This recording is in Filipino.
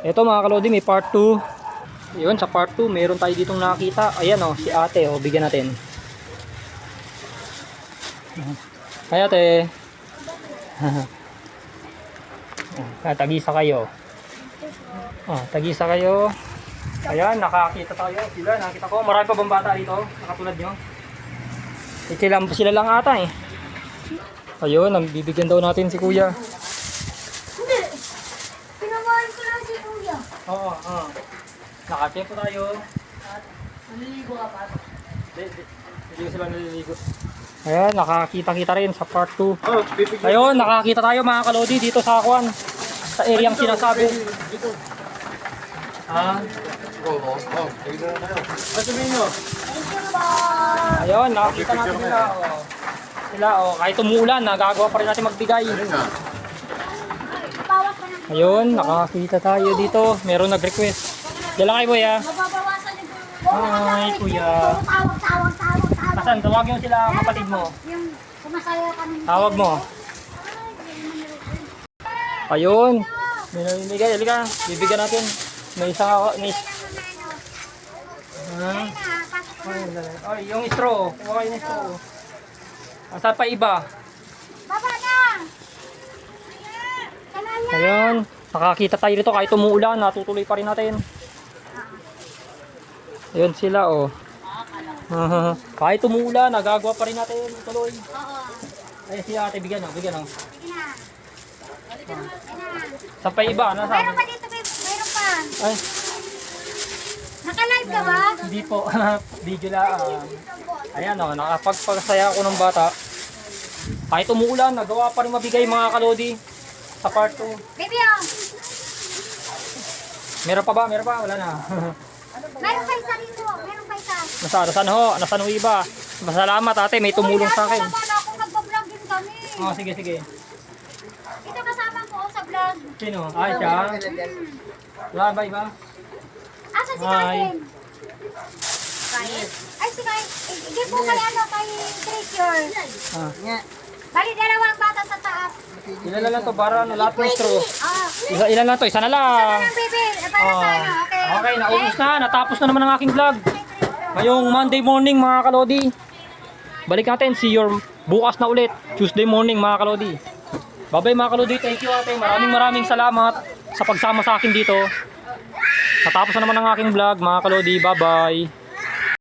Ito mga kalodi, may part 2. Yun, sa part 2, meron tayo ditong nakita. Ayan o, si ate o, bigyan natin. Hi ate. Tagisa kayo. Tagisa kayo. Ayan, nakakita tayo. Sila, nakita ko. Marami pa bang bata dito? Nakatulad nyo. Sila lang ata eh. Ayun, bibigyan daw natin si kuya. Hindi. Pinamahan ko lang si kuya. Oo. Nakatempo tayo. Maliligo ka pa? Hindi sila naliligo. Ayan, nakakita-kita rin sa part 2. Ayun, nakakita tayo mga kalodi dito sa Akwan. Sa areang sinasabi. Oo. Sabihin nyo. Ayun, nakakita natin sila. Sila, kahit umuulan, nagagawa pa rin natin magbigay. Bawat ka na. Ayun, nakakita tayo dito. Meron nag-request. Diyan lang kayo, kuya. Mababawasan yung Hi, kuya. Tawag. Kasan, tawag yung sila kapatid mo. Yung sumasaya ka ng... Tawag mo. Ayun. May namimigay. Halika, bibigyan natin. May isa ako. Ay, yung straw. Kuha kayo ng straw. Saan pa iba? Baba na! Ayun. Nakakita tayo dito kahit umuulan. Natutuloy pa rin natin. Ayun sila kahit umuulan, nagagawa pa rin natin tuloy. Oo. Ay si ate, bigyan o. Sige na. Saan pa iba? Mayroon Nasaan? pa dito, babe. Mayroon pa. Ay, Naka-live ka ba? hindi po. Video lang. Ayan nakapagpasaya ako ng bata. Kahit umuulan, nagawa pa rin mabigay mga kalodi sa part 2. Baby, oh. Meron pa ba? Meron pa? Wala na. Mayroon pa isa dito. Mayroon pa isa. Nasaan ho? Nasaan ho iba? Masalamat ate, may tumulong sa akin. Naman ako, nagpa-vlog din kami. Sige. Ito kasama ko sa vlog. Sino? Ay, siya. Wala ba iba? Asa si Hi. Carmen? Ay, si Carmen. Igip mo kay kay Treasure. Bali, dalawang bata sa taas. Ilan lang to para lahat ng straw. Ilan lang to? Isa na Sana lang. lang, baby. Para sa okay. Okay, naubos na. Natapos na naman ang aking vlog. Ngayong Monday morning mga kalodi. Balik natin, see you bukas na ulit. Tuesday morning mga kalodi. Bye-bye mga kalodi. Thank you ate. Maraming salamat sa pagsama sa akin dito. Natapos na naman ang aking vlog mga kalodi. Bye-bye.